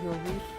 yapıyormuş.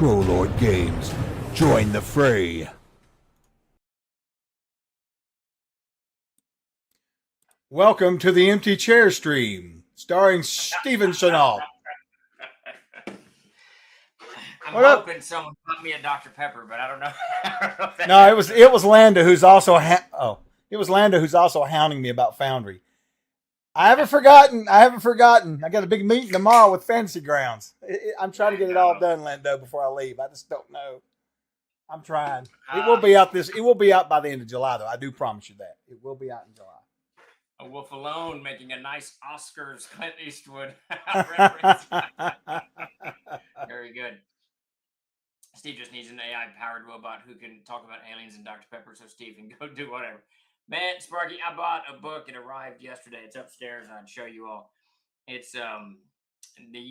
Trollord Games. Join the fray. Welcome to the Empty Chair Stream, starring Stephen Chenault. I'm hoping someone put me a Dr. Pepper, but I don't know. No, it was Landa who's also hounding me about Foundry. I haven't forgotten. I got a big meeting tomorrow with Fantasy Grounds. I'm trying to get it all done, Lando, before I leave. I just don't know. I'm trying. It will be out It will be out by the end of July, though. I do promise you that it will be out in July. A Wolf Alone making a nice Oscars Clint Eastwood reference. Very good. Steve just needs an AI-powered robot who can talk about aliens and Dr. Pepper, so Steve can go do whatever. Man, Sparky, I bought a book. It arrived yesterday. It's upstairs, and I'd show you all. It's the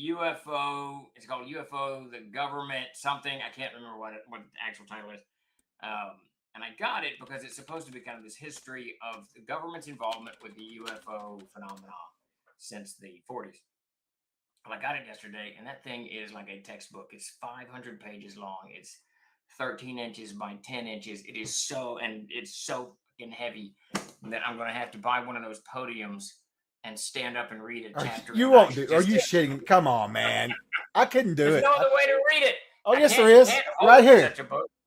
UFO. It's called UFO, the government something. I can't remember what the actual title is. And I got it because it's supposed to be kind of this history of the government's involvement with the UFO phenomena since the 40s. Well, I got it yesterday, and that thing is like a textbook. It's 500 pages long. It's 13 inches by 10 inches. It's so fucking heavy that I'm going to have to buy one of those podiums and stand up and read a chapter. You won't do. Are you shitting? Come on, man. I couldn't do it. There's no other way to read it. Oh, yes, there is. Right here.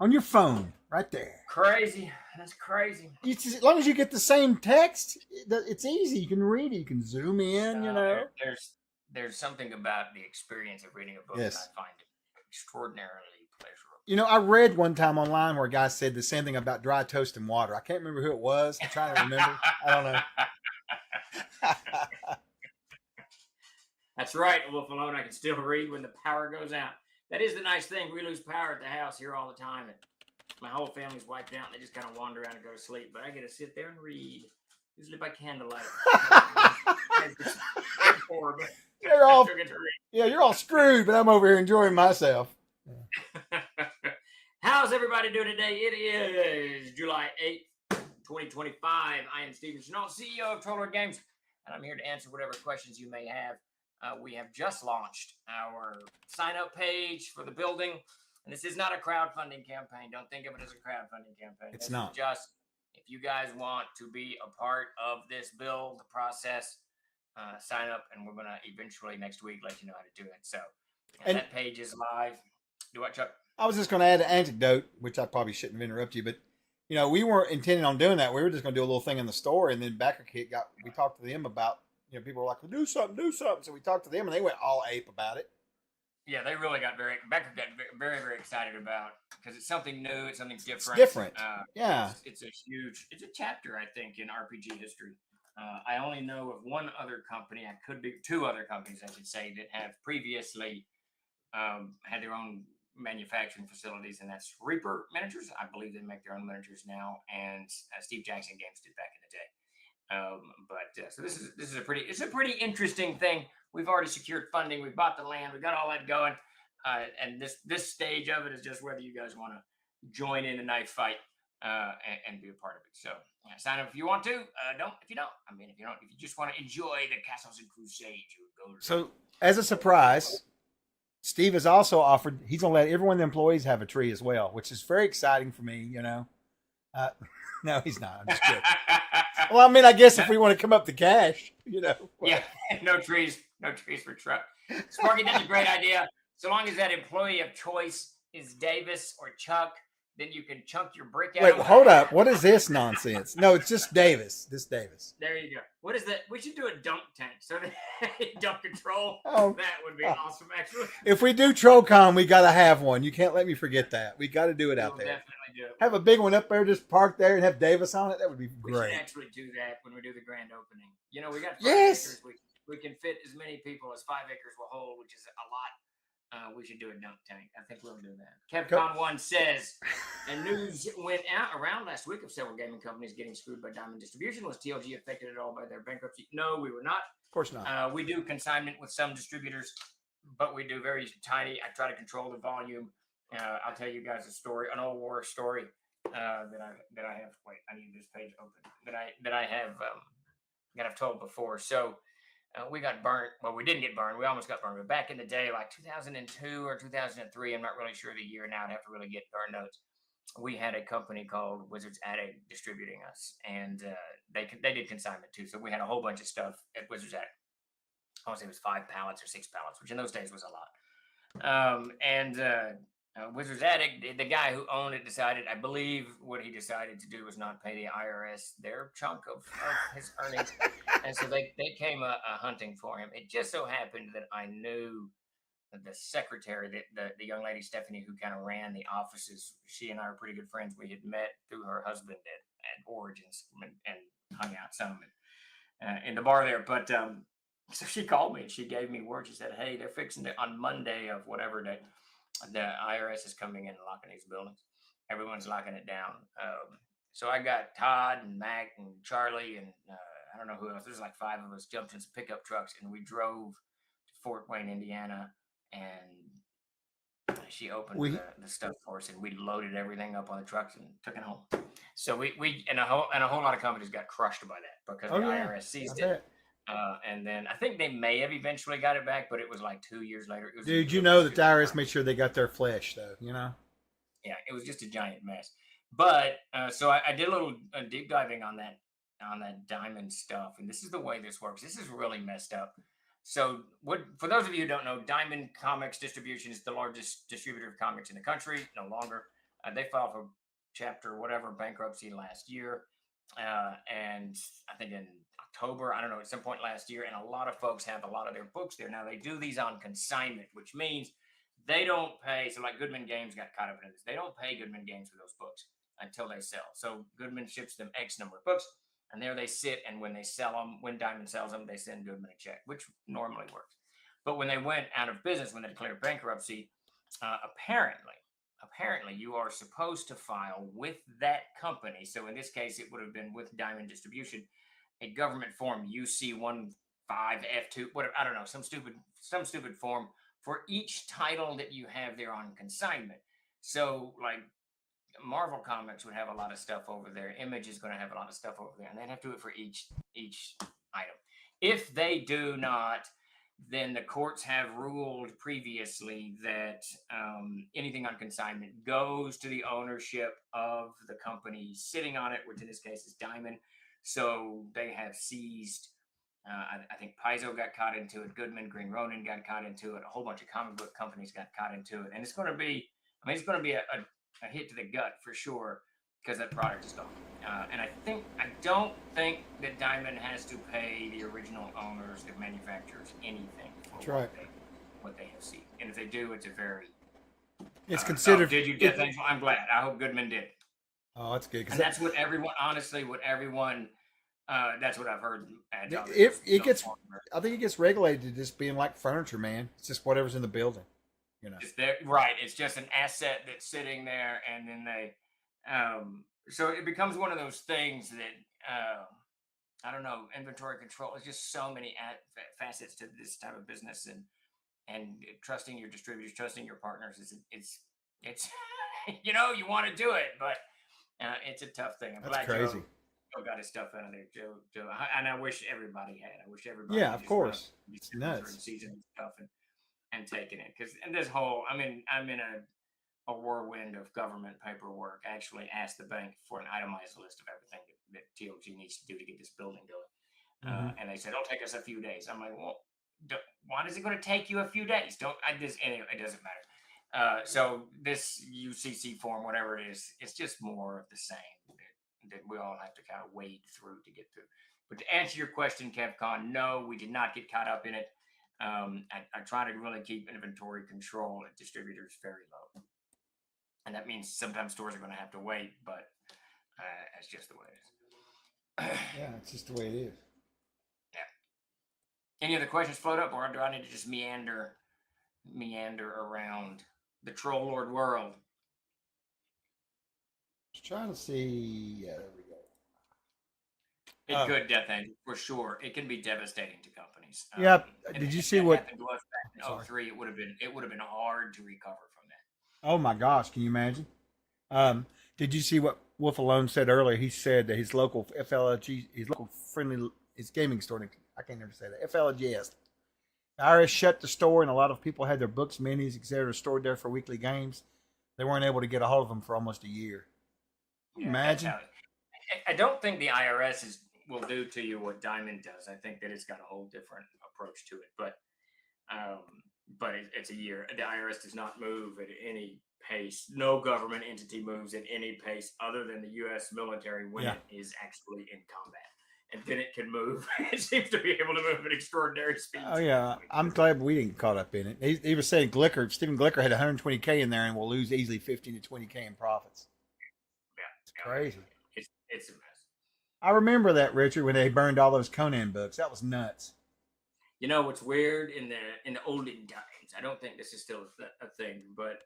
On your phone. Right there. Crazy. That's crazy. As long as you get the same text, it's easy. You can read it. You can zoom in, you know. There's something about the experience of reading a book that I find extraordinarily pleasurable. You know, I read one time online where a guy said the same thing about dry toast and water. I can't remember who it was. I'm trying to remember. I don't know. That's right, Wolf Alone. I can still read when the power goes out. That is the nice thing. We lose power at the house here all the time. And my whole family's wiped out, and they just kind of wander around and go to sleep. But I get to sit there and read, usually by candlelight. You're all screwed, but I'm over here enjoying myself. How's everybody doing today? It is July 8th, 2025. I am Stephen Chenault, CEO of Trollord Games, and I'm here to answer whatever questions you may have. We have just launched our sign-up page for the building, and this is not a crowdfunding campaign. Don't think of it as a crowdfunding campaign. It's not. Just if you guys want to be a part of this build process, sign up, and we're going to eventually next week let you know how to do it. So that page is live. Do what, Chuck? I was just going to add an anecdote, which I probably shouldn't have interrupted you, but you know, we weren't intending on doing that. We were just going to do a little thing in the store, and then Backer Kit we talked to them about, you know, people were like, well, do something. So we talked to them, and they went all ape about it. Yeah, they really Backer got very, very excited about, because it's something new, it's something different. It's different. It's a chapter, I think, in RPG history. I only know of one other company, two other companies, I should say, that have previously had their own manufacturing facilities, and that's Reaper Miniatures. I believe they make their own miniatures now, and Steve Jackson Games did back in the day. So this is a pretty interesting thing. We've already secured funding. We bought the land. We got all that going, and this stage of it is just whether you guys want to join in a knife fight and be a part of it. So sign up if you want to. Don't if you don't. I mean, if you just want to enjoy the Castles and Crusades, you would go. So as a surprise, Steve has also offered. He's going to let every one of the employees have a tree as well, which is very exciting for me. You know. No, he's not. I'm just kidding. Well, I mean, I guess if we want to come up to cash, you know. Yeah, no trees for truck. Sparky, that's a great idea. So long as that employee of choice is Davis or Chuck, then you can chunk your brick out. Wait, hold up. What is this nonsense? No, it's just Davis. This Davis. There you go. What is that? We should do a dunk tank. So dunk control. Oh, that would be awesome, actually. If we do TrollCon, we got to have one. You can't let me forget that. We got to do it out there. Definitely do it. Have a big one up there, just park there and have Davis on it. That would be great. We should actually do that when we do the grand opening. You know, we got 5 acres. We can fit as many people as 5 acres will hold, which is a lot. We should do a dunk tank. I think we'll do that. KevCon1 says, and news went out around last week of several gaming companies getting screwed by Diamond Distribution. Was TLG affected at all by their bankruptcy? No, we were not. Of course not. We do consignment with some distributors, but we do very tiny. I try to control the volume. I'll tell you guys a story, an old war story that I have. Wait, I need this page open. That I've told before. So we got burnt. Well, we didn't get burned. We almost got burned. But back in the day, like 2002 or 2003, I'm not really sure the year now. I'd have to really get our notes. We had a company called Wizards Attic distributing us, and they did consignment too. So we had a whole bunch of stuff at Wizards Attic. I want to say it was 5 pallets or 6 pallets, which in those days was a lot. Wizards Attic, the guy who owned it decided, I believe what he decided to do was not pay the IRS their chunk of his earnings. And so they came a hunting for him. It just so happened that I knew the secretary, the young lady, Stephanie, who kind of ran the offices. She and I are pretty good friends. We had met through her husband at Origins and hung out some in the bar there. But so she called me and she gave me word. She said, "Hey, they're fixing it on Monday of whatever day. The IRS is coming in and locking these buildings. Everyone's locking it down." So I got Todd and Mac and Charlie and I don't know who else. There's like 5 of us, jumped in some pickup trucks and we drove to Fort Wayne, Indiana, and she opened the stuff for us and we loaded everything up on the trucks and took it home. So we and a whole lot of companies got crushed by that because the IRS seized it. And then I think they may have eventually got it back, but it was like 2 years later. It was Dude, you know that the IRS made sure they got their flesh, though. You know. Yeah, it was just a giant mess. But so I did a little deep diving on that diamond stuff, and this is the way this works. This is really messed up. So, for those of you who don't know, Diamond Comics Distribution is the largest distributor of comics in the country. No longer. They filed for chapter whatever bankruptcy last year, and I think in October, I don't know, at some point last year. And a lot of folks have a lot of their books there now. They do these on consignment, which means they don't pay. So, like Goodman Games got caught up in this. They don't pay Goodman Games for those books until they sell. So Goodman ships them X number of books. And there they sit, and when they sell them, when Diamond sells them, they send Goodman a check, which normally works. But when they went out of business, when they declared bankruptcy, apparently, you are supposed to file with that company. So in this case, it would have been with Diamond Distribution, a government form UC15F2, whatever, I don't know, some stupid form for each title that you have there on consignment. So like Marvel Comics would have a lot of stuff over there. Image is going to have a lot of stuff over there, and they'd have to do it for each item. If they do not, then the courts have ruled previously that anything on consignment goes to the ownership of the company sitting on it, which in this case is Diamond. So they have seized. I think Paizo got caught into it. Goodman, Green Ronin got caught into it. A whole bunch of comic book companies got caught into it, and it's going to be. I mean, it's going to be a hit to the gut for sure because that product is gone. And I don't think that Diamond has to pay the original owners, the manufacturers, anything for what they have seen. And if they do, it's a very it's considered. Did you get things? I'm glad. I hope Goodman did. Oh, that's good. And that's what everyone. Honestly, that's what I've heard. If it gets, I think it gets regulated to just being like furniture, man. It's just whatever's in the building. You know. It's there, right? It's just an asset that's sitting there, and then they, so it becomes one of those things that I don't know. Inventory control. There's just so many facets to this type of business, and trusting your distributors, trusting your partners it's you know, you want to do it, but it's a tough thing. I'm glad crazy. Joe got his stuff out of there, Joe, and I wish everybody had. I wish everybody. Yeah, of course. It's nuts. Season stuff and taking it because this whole I'm in a whirlwind of government paperwork. I actually asked the bank for an itemized list of everything that TLG needs to do to get this building going, and they said it'll take us a few days. I'm like, well, why is it going to take you a few days? Anyway, it doesn't matter. So this UCC form, whatever it is, it's just more of the same that we all have to kind of wade through to get through. But to answer your question, KevCon, no, we did not get caught up in it. I try to really keep inventory control at distributors very low. And that means sometimes stores are going to have to wait, but that's just the way it is. Yeah, it's just the way it is. Yeah. Any other questions float up, or do I need to just meander around the Troll Lord world? Just trying to see. Yeah, there we go. It could, Death Angel, for sure. It can be devastating to companies. Yeah. Did you see what happened to us back in 2003? It would have been hard to recover from that. Oh my gosh, can you imagine? Did you see what Wolf Alone said earlier? He said that his local FLG, his local friendly, his gaming store I can't never say that. FLGS. The IRS shut the store, and a lot of people had their books, minis, etc., stored there for weekly games. They weren't able to get a hold of them for almost a year. Can you imagine? I don't think the IRS will do to you what Diamond does. I think that it's got a whole different approach to it. But it's a year. The IRS does not move at any pace. No government entity moves at any pace other than the U.S. military when it is actually in combat. And then it can move. It seems to be able to move at extraordinary speeds. Oh yeah, I'm glad we didn't get caught up in it. He was saying Stephen Glicker had 120K in there and will lose easily 15 to 20K in profits. Yeah, it's crazy. It's a mess. I remember that, Richard, when they burned all those Conan books. That was nuts. You know what's weird in the olden times? I don't think this is still a thing, but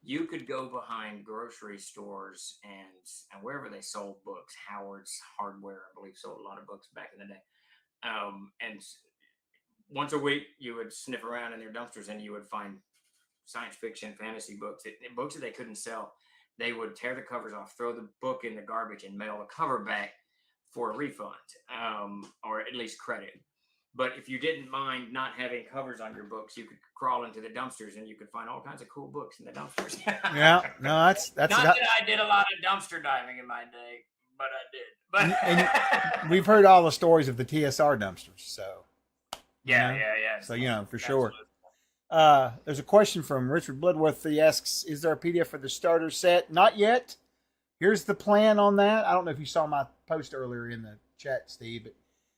you could go behind grocery stores and wherever they sold books. Howard's Hardware, I believe, sold a lot of books back in the day. And once a week, you would sniff around in their dumpsters and you would find science fiction, fantasy books, books that they couldn't sell. They would tear the covers off, throw the book in the garbage, and mail the cover back for a refund, or at least credit. But if you didn't mind not having covers on your books, you could crawl into the dumpsters and you could find all kinds of cool books in the dumpsters. Yeah, no, that's not that I did a lot of dumpster diving in my day, but I did. And we've heard all the stories of the TSR dumpsters, so yeah. So for sure. There's a question from Richard Bloodworth. He asks, "Is there a PDF for the starter set?" Not yet. Here's the plan on that. I don't know if you saw my post earlier in the chat, Steve, but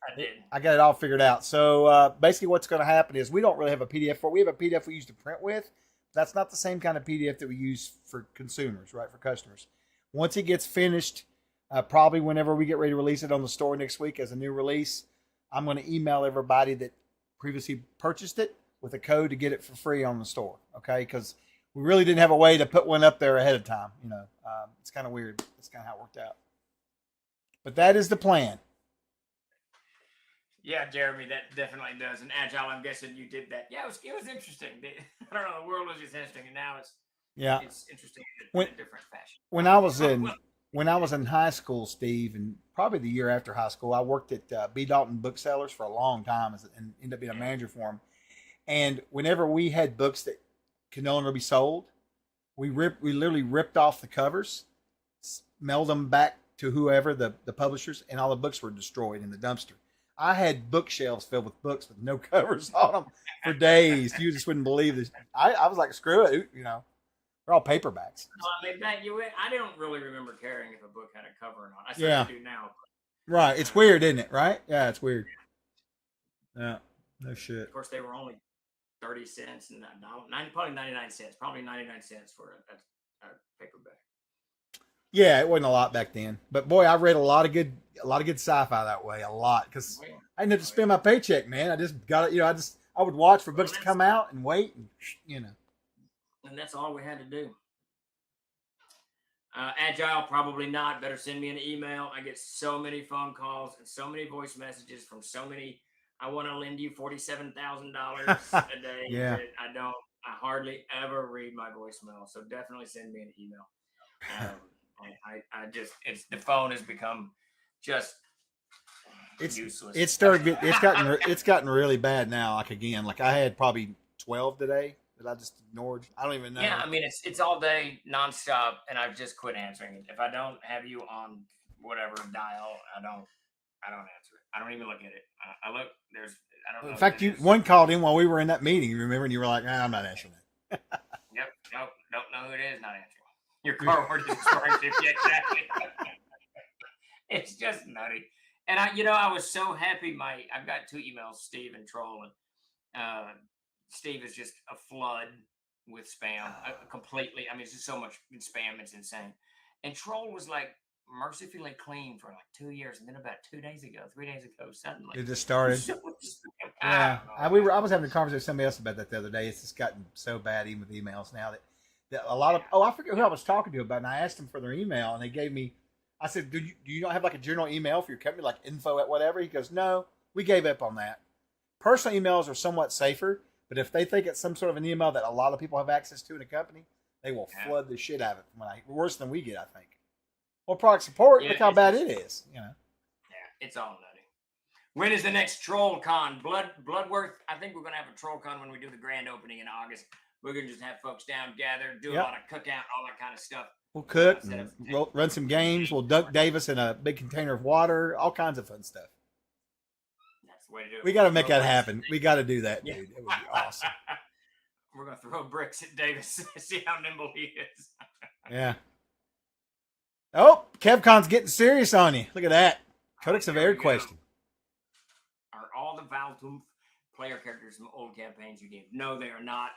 I did. I got it all figured out. So basically what's going to happen is we don't really have a PDF for it. We have a PDF we use to print with. That's not the same kind of PDF that we use for consumers, right, for customers. Once it gets finished, probably whenever we get ready to release it on the store next week as a new release, I'm going to email everybody that previously purchased it with a code to get it for free on the store, okay? Because we really didn't have a way to put one up there ahead of time. It's kind of weird. That's kind of how it worked out. But that is the plan. Yeah, Jeremy, that definitely does. And Agile, I'm guessing you did that. Yeah, it was interesting. I don't know, the world was just interesting, and now it's interesting in a different fashion. When I was in high school, Steve, and probably the year after high school, I worked at B. Dalton Booksellers for a long time and ended up being a manager for them. And whenever we had books that could no longer be sold, we literally ripped off the covers, mailed them back to whoever the publishers, and all the books were destroyed in the dumpster. I had bookshelves filled with books with no covers on them for days. You just wouldn't believe this. I was like, screw it, they're all paperbacks. I don't really remember caring if a book had a cover or not. I certainly do now. Right, it's weird, isn't it? Right? Yeah, it's weird. Yeah, no shit. Of course, they were only 30 cents and probably 99 cents. Probably 99 cents for a paperback. Yeah, it wasn't a lot back then, but boy, I read a lot of good sci-fi that way. A lot because I didn't have to spend my paycheck, man. I just got it. I would watch for books to come out and wait, and And that's all we had to do. Agile, probably not. Better send me an email. I get so many phone calls and so many voice messages from so many. I want to lend you $47,000 a day. Yeah. I hardly ever read my voicemail, so definitely send me an email. The phone has become just useless. It's gotten really bad now. Like again, like I had probably 12 today that I just ignored. I don't even know. Yeah, I mean it's all day nonstop, and I've just quit answering it. If I don't have you on whatever dial, I don't answer it. I don't even look at it. I look. I don't know. In fact, one called in while we were in that meeting. You remember, and you were like, "I'm not answering it." Yep. Nope. Don't know who it is. Not answering. Your car order is charged. Exactly. It's just nutty. And I was so happy. I've got 2 emails, Steve and Troll, and Steve is just a flood with spam, completely. I mean, it's just so much spam. It's insane. And Troll was like mercifully clean for like 2 years, and then about 3 days ago, suddenly it just started. Yeah, I was having a conversation with somebody else about that the other day. It's just gotten so bad, even with emails now that a lot of I forget who I was talking to about, and I asked them for their email, and they gave me. I said, do you not have like a general email for your company, like info at whatever? He goes, no, we gave up on that. Personal emails are somewhat safer, but if they think it's some sort of an email that a lot of people have access to in a company, they will flood the shit out of it. Worse than we get, I think. Well, product support, look how bad it is. Yeah, it's all nutty. When is the next Troll Con? Bloodworth. I think we're gonna have a Troll Con when we do the grand opening in August. We're gonna just have folks down, gather, do a lot of cookout, all that kind of stuff. We'll cook, and run some games. We'll dunk Davis in a big container of water. All kinds of fun stuff. That's the way to do it. We got to make that happen. We got to do that, dude. It would be awesome. We're gonna throw bricks at Davis, see how nimble he is. Yeah. Oh, KevCon's getting serious on you. Look at that. Codex of Air question. Are all the Valtumph player characters from old campaigns you gave? No, they are not.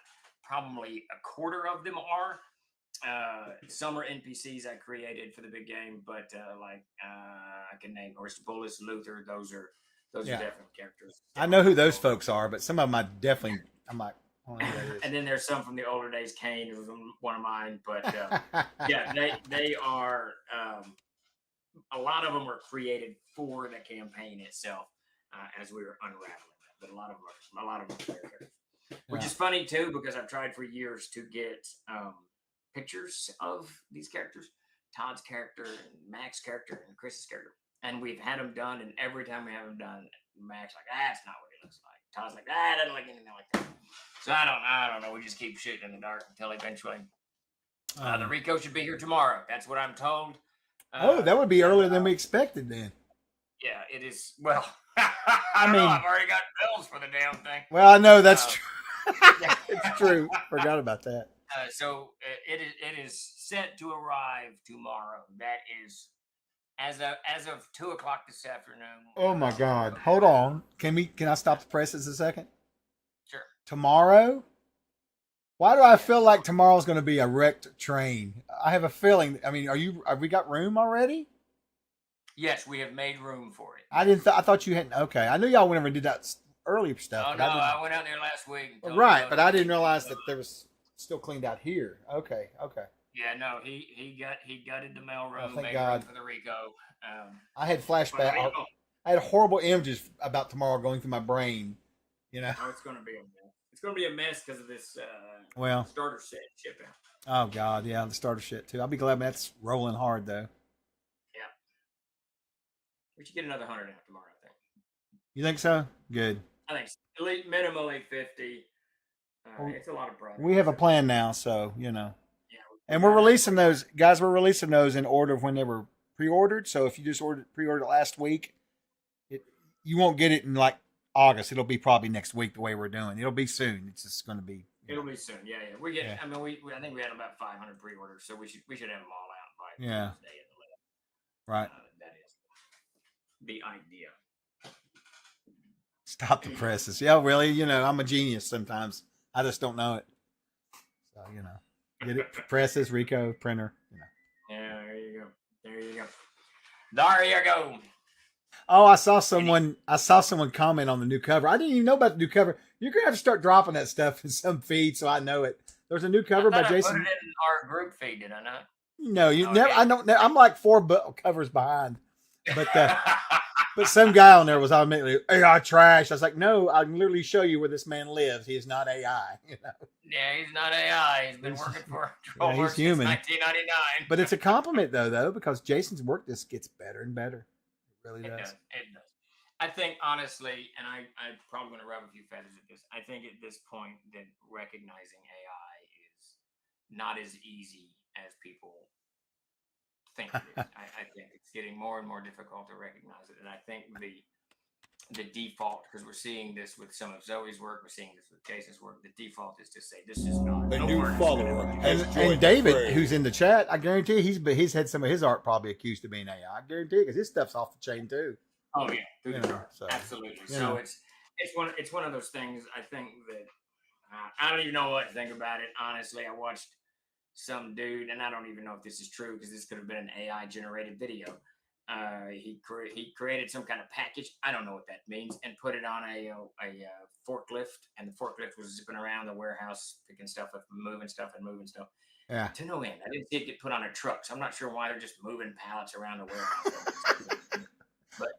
Probably a quarter of them are. Some are NPCs I created for the big game, but I can name Aristopolis, Luther. Those are definitely characters. I know who those folks are, but some of them I'm like, oh, and then there's some from the older days. Kane was one of mine, but yeah, they are. A lot of them were created for the campaign itself, as we were unraveling it. But a lot of them are player characters, which is funny too, because I've tried for years to get pictures of these characters, Todd's character and Mac's character and Chris's character, and we've had them done. And every time we have them done, Mac's like, that's not what he looks like. Todd's like, doesn't look anything like that. So I don't know. We just keep shooting in the dark until eventually. The Rico should be here tomorrow. That's what I'm told. That would be earlier than we expected then. Yeah, it is. Well, I mean, I've already got bills for the damn thing. Well, I know that's true. It's true. Forgot about that. So it is set to arrive tomorrow. That is as of 2:00 this afternoon. Oh my God! Hold on. Can I stop the presses a second? Sure. Tomorrow? Why do I feel like tomorrow's going to be a wrecked train? I have a feeling. I mean, have we got room already? Yes, we have made room for it. I thought you hadn't. Okay, I knew y'all went over and did that early stuff. Oh no, I went out there last week. Right, but I didn't realize that there was still cleaned out here. Okay. Yeah, no, he gutted the mail room. Thank God for the Rico. I had flashback. I had horrible images about tomorrow going through my brain. You know, it's going to be a mess. It's going to be a mess because of this starter set shipping. Oh God, yeah, the starter shit too. I'll be glad that's rolling hard though. Yeah, we should get another 100 out tomorrow. I think. You think so? Good. I think at least minimally 50. It's a lot of product. We have a plan now, so you know. Yeah, and we're releasing those, guys. We're releasing those in order of when they were pre-ordered. So if you just pre-ordered it last week, you won't get it in like August. It'll be probably next week the way we're doing. It'll be soon. It's just going to be. It'll be soon. Yeah. We get. Yeah. I mean, I think we had about 500 pre-orders, so we should have them all out by Thursday at the 11th. Right. That is the idea. Stop the presses. Yeah, really. You know, I'm a genius sometimes. I just don't know it. So you know, get it. Presses, Rico, printer. You know. Yeah. There you go. There you go. Oh, I saw someone comment on the new cover. I didn't even know about the new cover. You're gonna have to start dropping that stuff in some feed so I know it. There's a new cover by Jason. I put it in our group feed, did I not? No, you never. I don't. I'm like 4 covers behind, but some guy on there was automatically AI trash. I was like, no, I can literally show you where this man lives. He is not AI. You know. Yeah, he's not AI. He's been working for he's human. Since 1999. But it's a compliment though, because Jason's work just gets better and better. Really does. It does. I think honestly, and I'm probably going to rub a few feathers at this. I think at this point that recognizing AI is not as easy as people think it is. I think it's getting more and more difficult to recognize it, and I think the default, because we're seeing this with some of Zoe's work, we're seeing this with Jason's work. The default is to say this is not a new follower. And David, who's in the chat, I guarantee he's had some of his art probably accused of being AI. I guarantee, because his stuff's off the chain too. Oh yeah, absolutely. So it's one of those things. I think that I don't even know what to think about it. Honestly, I watched some dude, and I don't even know if this is true because this could have been an AI generated video. He created some kind of package. I don't know what that means, and put it on a forklift, and the forklift was zipping around the warehouse, picking stuff up, moving stuff. Yeah. To no end. I didn't see it get put on a truck, so I'm not sure why they're just moving pallets around the warehouse. But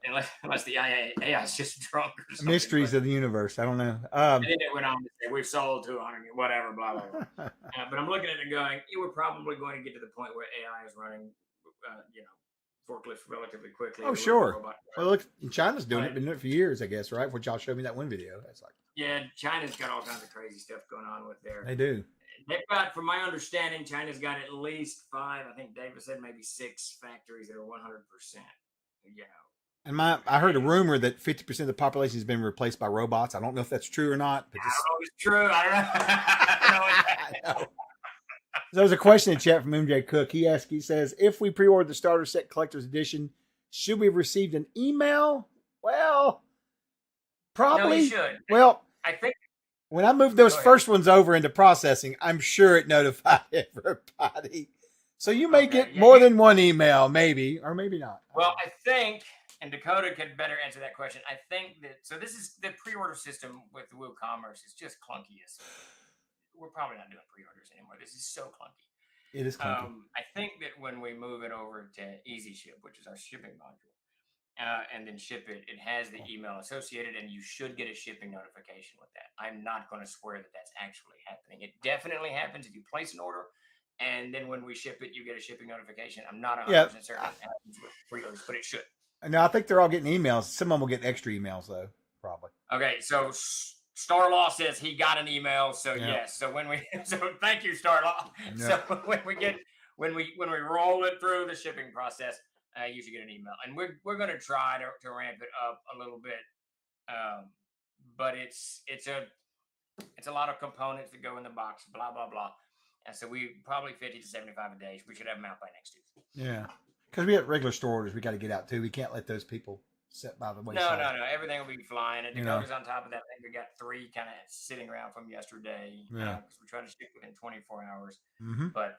unless the AI is just drunk or something. Mysteries of the universe. I don't know. And then it went on to say, we've sold 200, whatever, blah, blah, blah. But I'm looking at it going, we're probably going to get to the point where AI is running, forklifts relatively quickly. Oh, They're looking at sure. robot Well, look, China's doing it. But Been doing it for years, I guess, right? What y'all showed me that one video. That's like yeah, China's got all kinds of crazy stuff going on with their. they do. They've got, from my understanding, China's got at least 5. I think David said maybe 6 factories that are 100%. You know, And I heard a rumor that 50% of the population has been replaced by robots. I don't know if that's true or not, but I just don't know if it's true. I don't know. I don't know. I know. So there's a question in chat from MJ Cook. He says, if we pre-ordered the starter set collector's edition, should we have received an email? Well, probably. No, you should. Well, I think when I moved those first ones over into processing, I'm sure it notified everybody. So you may get more than one email, maybe, or maybe not. Well, I think, and Dakota could better answer that question. I think that, so this is the pre-order system with WooCommerce is just clunky as we're probably not doing pre-orders anymore. This is so clunky. It is clunky. I think that when we move it over to Easy Ship, which is our shipping module, and then ship it, it has the email associated, and you should get a shipping notification with that. I'm not going to swear that that's actually happening. It definitely happens if you place an order, and then when we ship it, you get a shipping notification. I'm not 100% certain it happens with pre-orders, but it should. No, I think they're all getting emails. Some of them will get extra emails, though, probably. Okay, so Starlaw says he got an email, so yes. So when we, so thank you, Starlaw. So when we roll it through the shipping process, you should get an email, and we're going to try to ramp it up a little bit, but it's a lot of components that go in the box, blah blah blah, and so we probably 50 to 75 a day. We should have them out by next Tuesday. Yeah, because we have regular store orders we got to get out too. We can't let those people sit by the wayside. No. Everything will be flying. And Dakota's on top of that. I think we got 3 kind of sitting around from yesterday. Yeah. Because we try to ship within 24 hours. Mm-hmm. But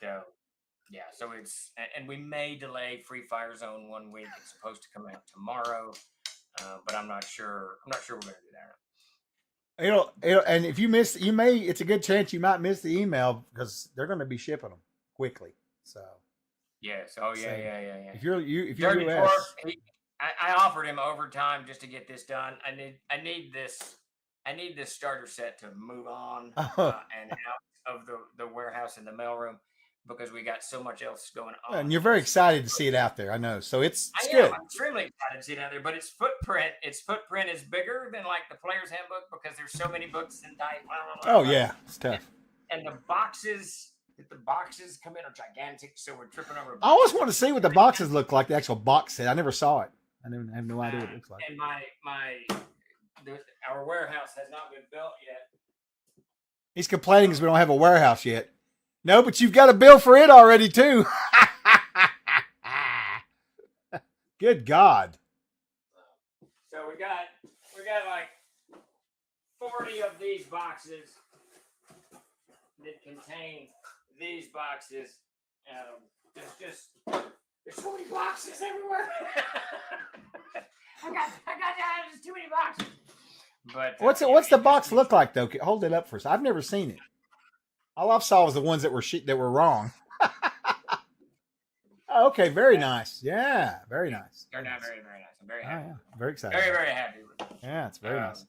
yeah, so it's, and we may delay Free Fire Zone 1 week. It's supposed to come out tomorrow, but I'm not sure. I'm not sure we're going to do that. And if you miss, it's a good chance you might miss the email because they're going to be shipping them quickly. So. Yes. Oh yeah. If you're US. I offered him overtime just to get this done. I need this starter set to move on and out of the warehouse and the mailroom because we got so much else going on. And you're very excited to see it out there. I know. So it's I good. am. I'm extremely excited to see it out there. But its footprint is bigger than like the player's handbook because there's so many books and type. Oh yeah, it's tough. And the boxes. The boxes come in are gigantic, so we're tripping over. I always want to see what the boxes look like. The actual box set. I never saw it. I have no idea what it looks like. And our warehouse has not been built yet. He's complaining because we don't have a warehouse yet. No, but you've got a bill for it already too. Good God. So we got like 40 of these boxes that contain these boxes. There's so many boxes everywhere. I got just too many boxes. But what's the box look like though? Hold it up for us. I've never seen it. All I saw was the ones that were wrong. Oh, okay, very nice. Yeah, very nice. They're not very, very nice. I'm very happy. Oh, yeah. Very excited. Very, very happy with them. Yeah, it's very nice.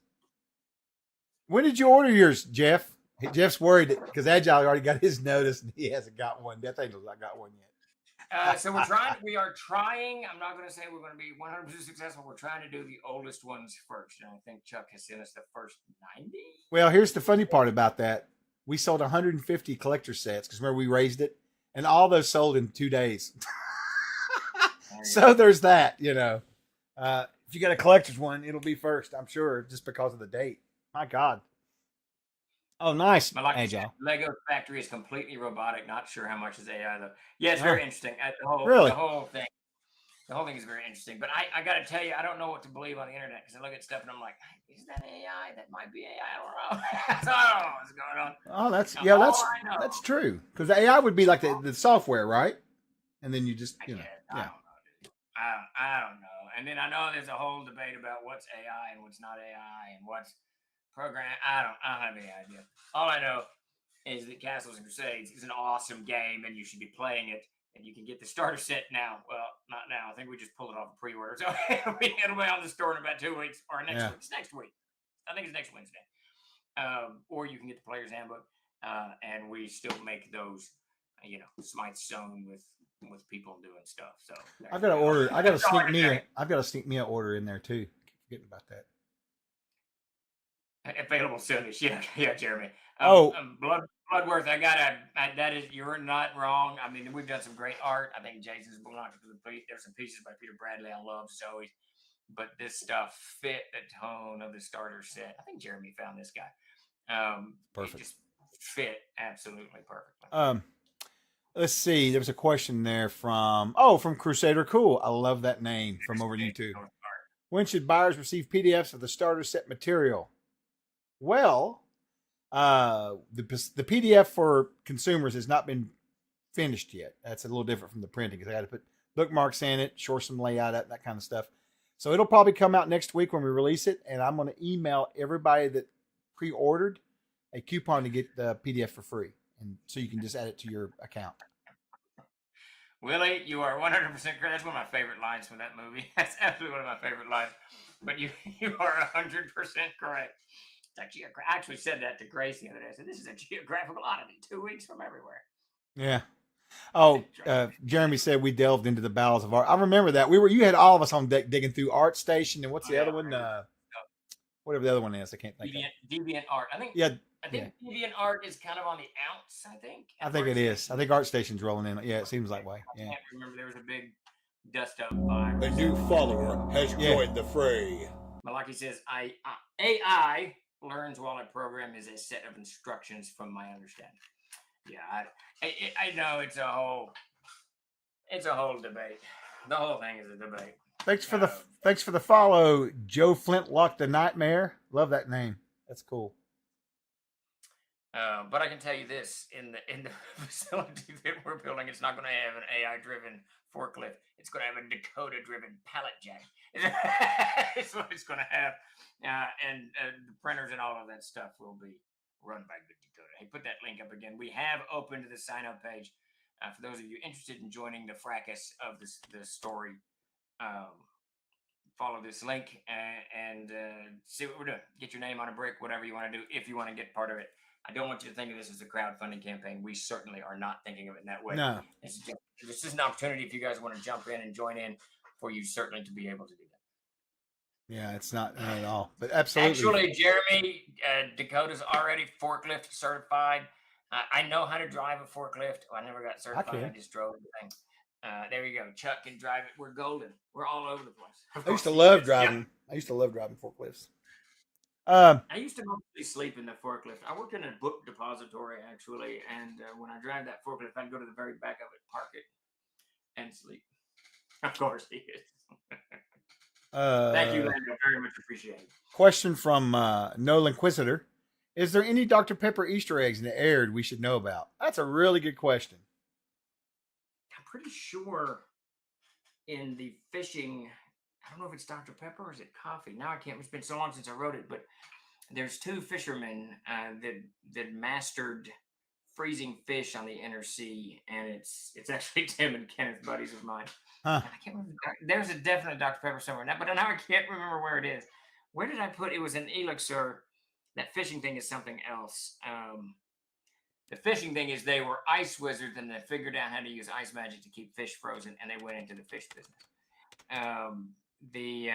When did you order yours, Jeff? Jeff's worried because Agile already got his notice and he hasn't got one. Death Angel's not got one yet. So we are trying. I'm not going to say we're going to be 100% successful. We're trying to do the oldest ones first. And I think Chuck has sent us the first 90. Well, here's the funny part about that. We sold 150 collector sets because remember we raised it, and all those sold in 2 days. So there's that, If you got a collector's one, it'll be first, I'm sure, just because of the date. My God. Oh, nice. Agile. Lego factory is completely robotic. Not sure how much is AI though. Yeah, it's very interesting. The whole thing is very interesting. But I got to tell you, I don't know what to believe on the internet because I look at stuff and I'm like, is that AI? That might be AI. I don't know. So I don't know what's going on. Oh, that's true. Because AI would be like the software, right? And then you just I don't know, dude. I don't know. And then I know there's a whole debate about what's AI and what's not AI and what's program. I don't have any idea. All I know is that Castles and Crusades is an awesome game and you should be playing it. And you can get the starter set now. Well, not now. I think we just pulled it off a pre-order. So it'll be on the store in about 2 weeks or next week. It's next week. I think it's next Wednesday. Or you can get the player's handbook. And we still make those, Smite Zone with with people doing stuff. So I've got to order. I got to sneak me. I've got to sneak me an order in there too. Keep forgetting about that. Available soonish. Yeah, Jeremy. Oh, Bloodworth, that is, you're not wrong. I mean, we've done some great art. I think Jason's belonged to complete. There's some pieces by Peter Bradley I love, Zoe, but this stuff fit the tone of the starter set. I think Jeremy found this guy. perfect. It just fit absolutely perfectly. Let's see. There was a question there from Crusader Cool. I love that name from over YouTube. When should buyers receive PDFs of the starter set material? Well, the PDF for consumers has not been finished yet. That's a little different from the printing because I got to put bookmarks in it, shore some layout, that kind of stuff. So it'll probably come out next week when we release it, and I'm going to email everybody that pre-ordered a coupon to get the PDF for free, and so you can just add it to your account. Willie, you are 100% correct. That's one of my favorite lines from that movie. That's absolutely one of my favorite lines. But you are 100% correct. I actually said that to Grace the other day. I said, this is a geographical oddity, 2 weeks from everywhere. Yeah. Oh, Jeremy said we delved into the bowels of art. I remember that. You had all of us on deck digging through ArtStation, and what's the other one? Whatever the other one is, I can't think of. Deviant Art. I think Deviant Art is kind of on the outs, I think. I think it is. I think ArtStation's rolling in. Yeah, it seems that way. Yeah. I can't remember. There was a big dust up virus. A new follower has joined the fray. Malaki says, AI learns while a program is a set of instructions from my understanding. Yeah, I know it's a whole debate. The whole thing is a debate. Thanks for the follow, Joe Flintlock the Nightmare. Love that name. That's cool. But I can tell you this: in the facility that we're building, it's not going to have an AI-driven forklift. It's going to have a Dakota-driven pallet jack. It's what it's going to have, and the printers and all of that stuff will be run by Good Dakota. Hey, put that link up again. We have opened the sign-up page for those of you interested in joining the fracas of the story. Follow this link and see what we're doing. Get your name on a brick, whatever you want to do, if you want to get part of it. I don't want you to think of this as a crowdfunding campaign. We certainly are not thinking of it in that way. No. This is an opportunity if you guys want to jump in and join in for you certainly to be able to do that. Yeah, it's not at all. But absolutely. Actually, Jeremy, Dakota's already forklift certified. I know how to drive a forklift. I never got certified. I just drove the thing. There you go. Chuck can drive it. We're golden. We're all over the place. I used to love driving. Yeah. I used to love driving forklifts. I used to mostly sleep in the forklift. I worked in a book depository, actually, and when I drive that forklift, I'd go to the very back of it, park it, and sleep. Of course, he is. Thank you, Lando. Very much appreciated. Question from Noel Inquisitor. Is there any Dr. Pepper Easter eggs in the aired we should know about? That's a really good question. I'm pretty sure in the fishing, I don't know if it's Dr. Pepper or is it coffee. Now I can't. It's been so long since I wrote it, but there's two fishermen that mastered freezing fish on the inner sea, and it's actually Tim and Kenneth, buddies of mine. Huh. I can't remember. There's a definite Dr. Pepper somewhere now, but now I can't remember where it is. Where did I put it? Was an elixir. That fishing thing is something else. The fishing thing is they were ice wizards and they figured out how to use ice magic to keep fish frozen, and they went into the fish business. The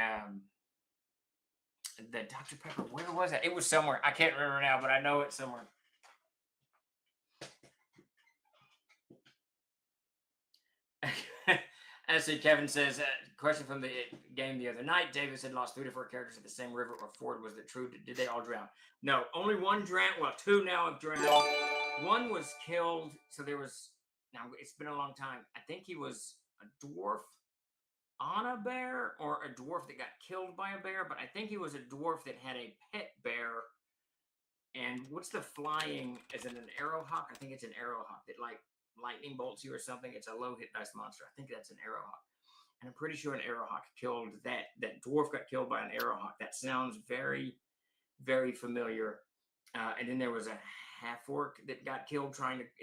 Dr. Pepper, where was that? It was somewhere. I can't remember now, but I know it's somewhere. Actually, Kevin says, question from the game the other night. Davis had lost 3 to 4 characters at the same river or ford. Was it true? Did they all drown? No, only one drowned. Well, 2 now have drowned. 1 was killed. So there was, now it's been a long time. I think he was a dwarf on a bear or a dwarf that got killed by a bear. But I think he was a dwarf that had a pet bear. And what's the flying? Is it an arrowhawk? I think it's an arrowhawk that like lightning bolts you or something. It's a low hit dice monster. I think that's an arrowhawk. And I'm pretty sure an arrowhawk killed that dwarf got killed by an arrowhawk. That sounds very, very familiar. And then there was a half orc that got killed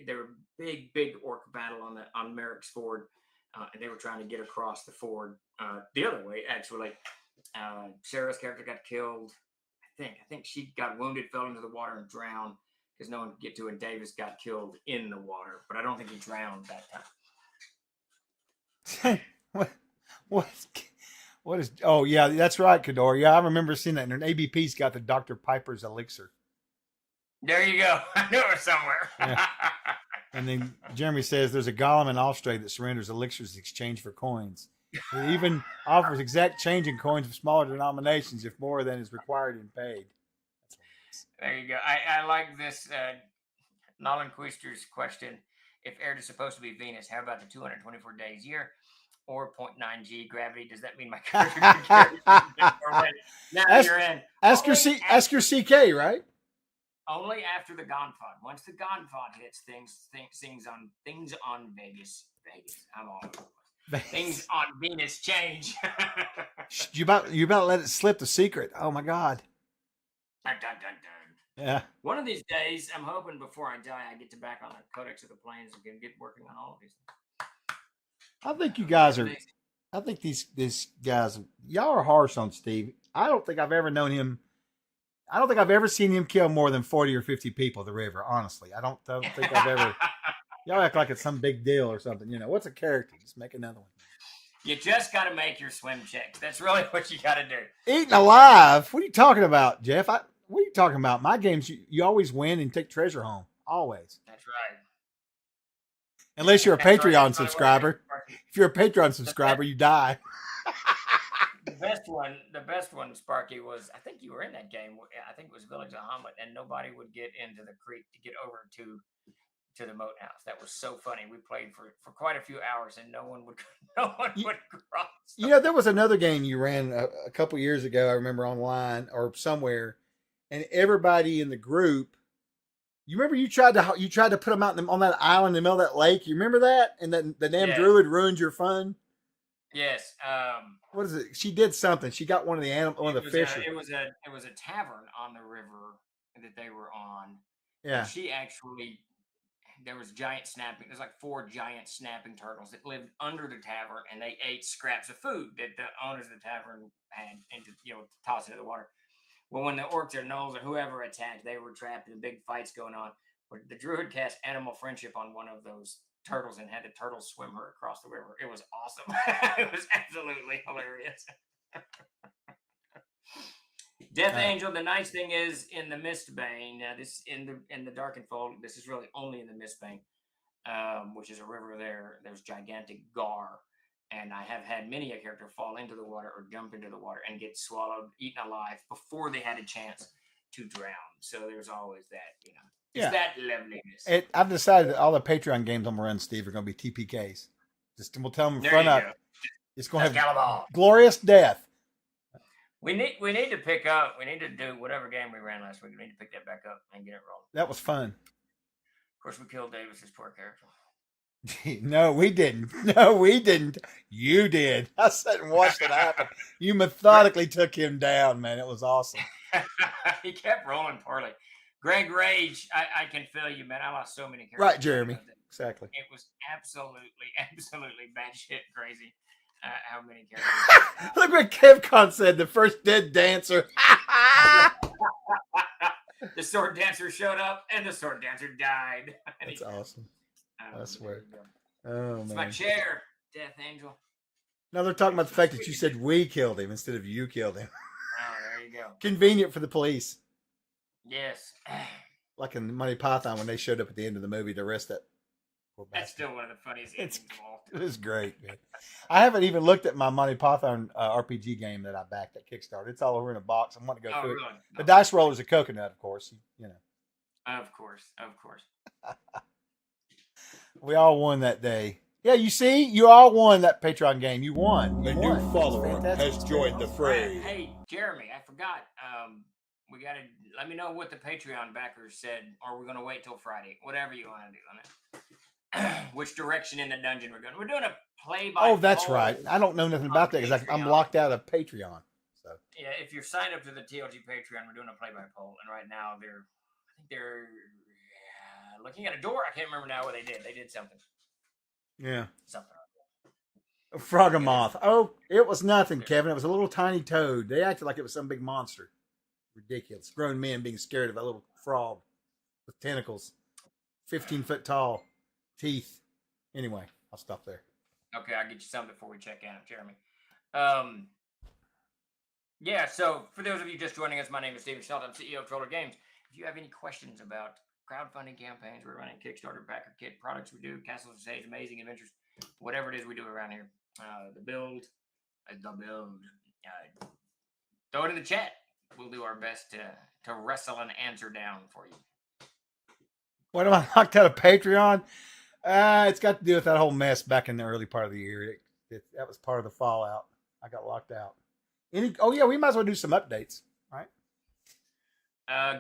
there were big orc battle on Merrick's Ford. And they were trying to get across the ford the other way, actually. Sarah's character got killed. I think she got wounded, fell into the water, and drowned because no one could get to it. And Davis got killed in the water, but I don't think he drowned that time. what, what, what is? Oh yeah, that's right, Kador. Yeah, I remember seeing that. And ABP's got the Dr. Piper's elixir. There you go. I knew it was somewhere. Yeah. And then Jeremy says there's a golem in Australia that surrenders elixirs in exchange for coins. It even offers exact change in coins of smaller denominations if more than is required and paid. There you go. I like this Nolan Quister's question. If Earth is supposed to be Venus, how about the 224 days year or 0.9 G gravity? Does that mean my character can carry now Ask- you're in? Ask your CK, right? Only after the Gonfod. Once the Gonfod hits, things on Vegas. I'm all over the place. Things on Venus change. you about to let it slip the secret. Oh my God. Dun, dun, dun, dun. Yeah. One of these days, I'm hoping before I die, I get to back on the Codex of the Plains and can get working on all of these things. I think you guys are. I think these guys. Y'all are harsh on Steve. I don't think I've ever known him. I don't think I've ever seen him kill more than 40 or 50 people at the river. Honestly, I don't think I've ever. Y'all act like it's some big deal or something. You know, what's a character? Just make another one. You just got to make your swim checks. That's really what you got to do. Eating alive? What are you talking about, Jeff? What are you talking about? My games, you always win and take treasure home. Always. That's right. Unless you're a That's Patreon right. subscriber. If you're a Patreon subscriber, you die. The best one, Sparky, was, I think you were in that game. I think it was Village of Hamlet, and nobody would get into the creek to get over to the moat house. That was so funny. We played for quite a few hours, and no one would cross. You know, there was another game you ran a couple years ago. I remember online or somewhere, and everybody in the group. You remember you tried to put them out on that island in the middle of that lake. You remember that? And then the damn druid ruined your fun. Yes. What is it? She did something. She got one of the fish. It was a tavern on the river that they were on. Yeah. And she actually, there was giant snapping. There's like 4 giant snapping turtles that lived under the tavern, and they ate scraps of food that the owners of the tavern had, and toss into the water. Well, when the orcs or gnolls or whoever attacked, they were trapped in big fights going on. But the druid cast animal friendship on one of those turtles and had the turtles swim her across the river. It was awesome. It was absolutely hilarious. Death Angel. The nice thing is in the Mistbane. This in the Darkenfold. This is really only in the Mistbane, which is a river there. There's gigantic gar. And I have had many a character fall into the water or jump into the water and get swallowed, eaten alive before they had a chance to drown. So there's always that, It's that loveliness. I've decided that all the Patreon games I'm going to run, Steve, are going to be TPKs. We'll tell them front up. It's going to have glorious death. We need to pick up. We need to do whatever game we ran last week. We need to pick that back up and get it rolling. That was fun. Of course, we killed Davis's poor character. No, we didn't. You did. I sat and watched it happen. You methodically took him down, man. It was awesome. He kept rolling poorly. Greg Rage, I can feel you, man. I lost so many characters. Right, Jeremy. Exactly. It was absolutely batshit crazy. How many characters? Look what KevCon said. The first dead dancer. The sword dancer showed up, and the sword dancer died. That's awesome. I swear. Oh, man. It's my chair, Death Angel. Now they're talking about the fact that you said we killed him instead of you killed him. Oh, there you go. Convenient for the police. Yes. Like in Monty Python when they showed up at the end of the movie to arrest that. That's still one of the funniest things involved. It was great, man. I haven't even looked at my Monty Python RPG game that I backed at Kickstarter. It's all over in a box. I want to go through it. No. The dice roller's a coconut, of course. Of course. We all won that day. Yeah, you see? You all won that Patreon game. You won. A new follower has joined the fray. Hey, Jeremy, I forgot. We got to let me know what the Patreon backers said, or we're going to wait till Friday. Whatever you want to do on it. Which direction in the dungeon we're going. We're doing a play-by-play. Oh, that's right. I don't know nothing about that because I'm locked out of Patreon. So yeah, if you're signed up to the TLG Patreon, we're doing a play-by-poll, and right now they're looking at a door. I can't remember now what they did. They did something. Yeah. Something. Frogamoth. Oh, it was nothing, Kevin. It was a little tiny toad. They acted like it was some big monster. Ridiculous. Grown men being scared of a little frog with tentacles, 15 foot tall, teeth. Anyway, I'll stop there. Okay, I'll get you some before we check out, Jeremy. Yeah, so for those of you just joining us, my name is Steven Chenault. I'm CEO of Troller Games. If you have any questions about crowdfunding campaigns, we're running Kickstarter, backer kit, products we do, Castles of Sage, Amazing Adventures, whatever it is we do around here, the build, throw it in the chat. We'll do our best to wrestle an answer down for you. What am I locked out of Patreon? It's got to do with that whole mess back in the early part of the year. That was part of the fallout. I got locked out. Yeah, we might as well do some updates, right?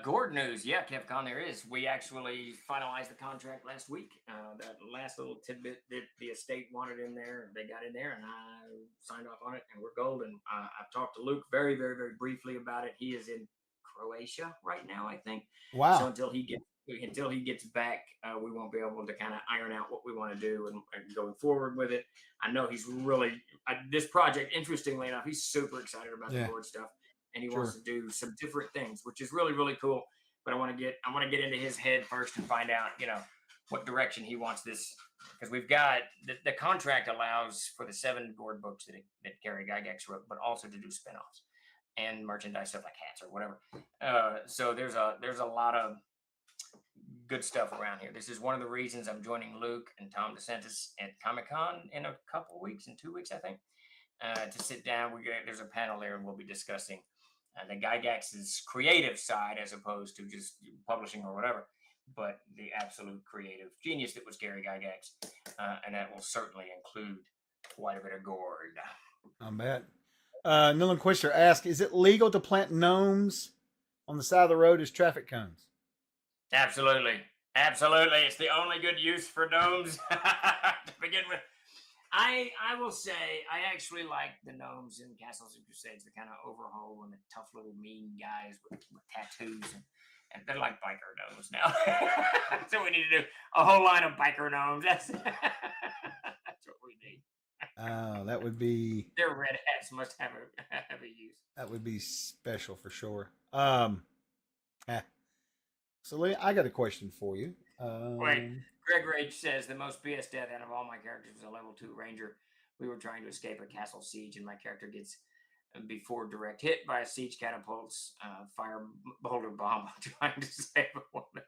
Gord news, yeah, Capcom, there is. We actually finalized the contract last week. That last little tidbit that the estate wanted in there, they got in there, and I signed off on it, and we're golden. I've talked to Luke very, very, very briefly about it. He is in Croatia right now, I think. Wow. So until he gets back, we won't be able to kind of iron out what we want to do and going forward with it. I know he's really this project. Interestingly enough, he's super excited about the board stuff, and he wants to do some different things, which is really, really cool. But I want to get into his head first and find out, what direction he wants this, because we've got the contract allows for the 7 board books that Gary Gygax wrote, but also to do spinoffs and merchandise stuff like hats or whatever. So there's a lot of good stuff around here. This is one of the reasons I'm joining Luke and Tom DeSantis at Comic-Con in a couple of weeks, in 2 weeks, I think, to sit down. There's a panel there, and we'll be discussing the Gygax's creative side as opposed to just publishing or whatever, but the absolute creative genius that was Gary Gygax, and that will certainly include quite a bit of Gord. I bet. Nolan Quister asked, is it legal to plant gnomes on the side of the road as traffic cones? Absolutely. It's the only good use for gnomes to begin with. I will say I actually like the gnomes in Castles and Crusades, the kind of overhaul and the tough little mean guys with tattoos, and they're like biker gnomes now. So we need to do a whole line of biker gnomes. That's what we need. Oh, that would be. Their red hats must have a use. That would be special for sure. So Lee, I got a question for you. Wait, Greg Rage says the most BS death out of all my characters was a level 2 ranger. We were trying to escape a castle siege, and my character gets before direct hit by a siege catapult's fire boulder bomb trying to save a woman.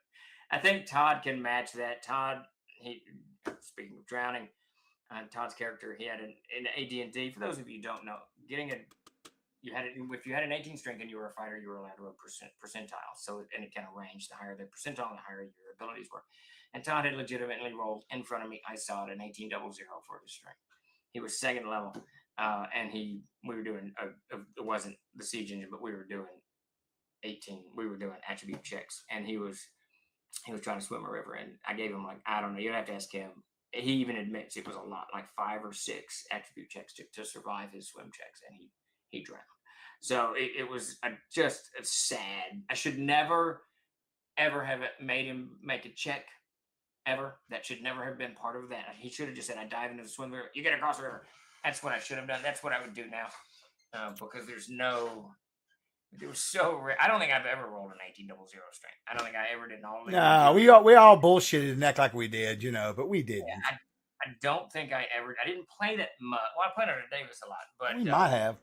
I think Todd can match that. Todd, speaking of drowning, Todd's character, he had an AD&D. For those of you who don't know, if you had an 18 strength and you were a fighter, you were allowed to roll percentile. So, and it kind of ranged. The higher the percentile, the higher your abilities were. And Todd had legitimately rolled in front of me. I saw it, an 1800 for his strength. He was 2nd level, and we were doing it wasn't the siege engine, but we were doing 18. We were doing attribute checks, and he was trying to swim a river, and I gave him, like, I don't know, you'd have to ask him. He even admits it was a lot, like 5 or 6 attribute checks to survive his swim checks, and he drowned. So it was just sad. I should never, ever have made him make a check, ever. That should never have been part of that. He should have just said, I dive into the swim river. You get across the river. That's what I should have done. That's what I would do now. Because it was so rare. I don't think I've ever rolled an 1800 strength. I don't think I ever did. No, we all bullshitted and act like we did, but we didn't. Yeah, I don't think I didn't play that much. Well, I played under Davis a lot, but we might have.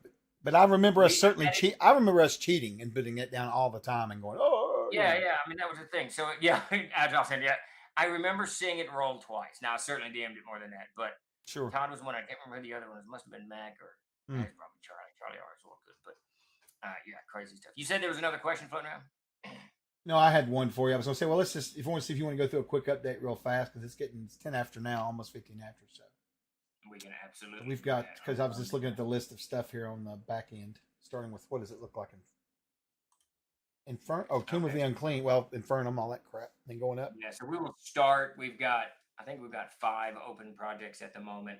But I remember us certainly I remember us cheating and putting it down all the time and going, oh. Yeah. I mean, that was the thing. So, yeah, I remember seeing it roll twice. Now, I certainly DM'd it more than that, but sure. Todd was one. I can't remember who the other one was. Must have been Mac or probably Charlie. Charlie always well good, but yeah, crazy stuff. You said there was another question floating around? No, I had one for you. I was going to say, well, let's just, if you want to see if you want to go through a quick update real fast, because it's 10 after now, almost 15 after, so. We can absolutely. So we've got, because I was just looking at the list of stuff here on the back end, starting with, what does it look like? Tomb of the Unclean. Well, Infernum, all that crap. Then going up. Yeah, so we will start. I think we've got 5 open projects at the moment.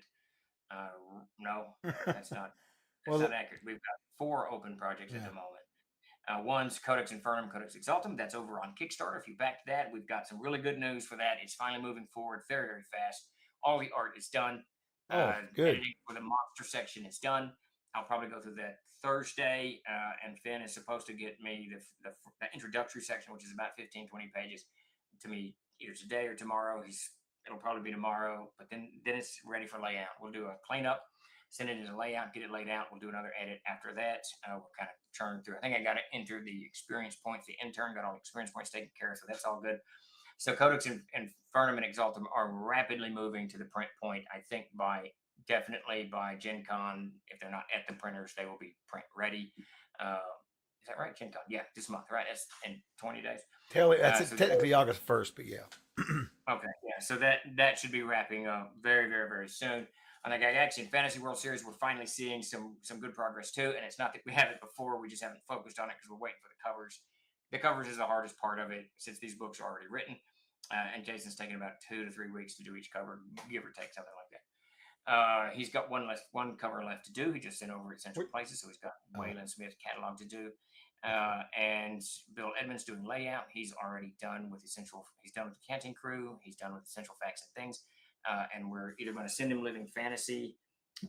No, that's not accurate. We've got 4 open projects at the moment. One's Codex Infernum, Codex Exaltum. That's over on Kickstarter. If you backed that, we've got some really good news for that. It's finally moving forward very, very fast. All the art is done. Good. Editing for the monster section is done. I'll probably go through that Thursday, and Finn is supposed to get me the introductory section, which is about 15-20 pages, to me either today or tomorrow. He's it'll probably be tomorrow, but then it's ready for layout. We'll do a cleanup, send it into layout, get it laid out. We'll do another edit after that. We'll kind of churn through. I think I got to enter the experience points. The intern got all the experience points taken care of, so that's all good. So Codex and Fernum and Exaltum are rapidly moving to the print point. I think definitely by Gen Con, if they're not at the printers, they will be print ready. Is that right? Gen Con? Yeah, this month, right? That's in 20 days. That's technically August 1st, but yeah. Okay, yeah. So that should be wrapping up very, very, very soon. On the Gygaxian Fantasy World Series, we're finally seeing some good progress too. And it's not that we haven't before; we just haven't focused on it because we're waiting for the covers. The covers is the hardest part of it since these books are already written, and Jason's taking about 2 to 3 weeks to do each cover, give or take something like that. He's got one cover left to do. He just sent over at Central Places, so he's got Waylon Smith's catalog to do. And Bill Edmonds doing layout. He's already done with essential. He's done with the Canting Crew. He's done with Essential Facts and Things. And we're either going to send him Living Fantasy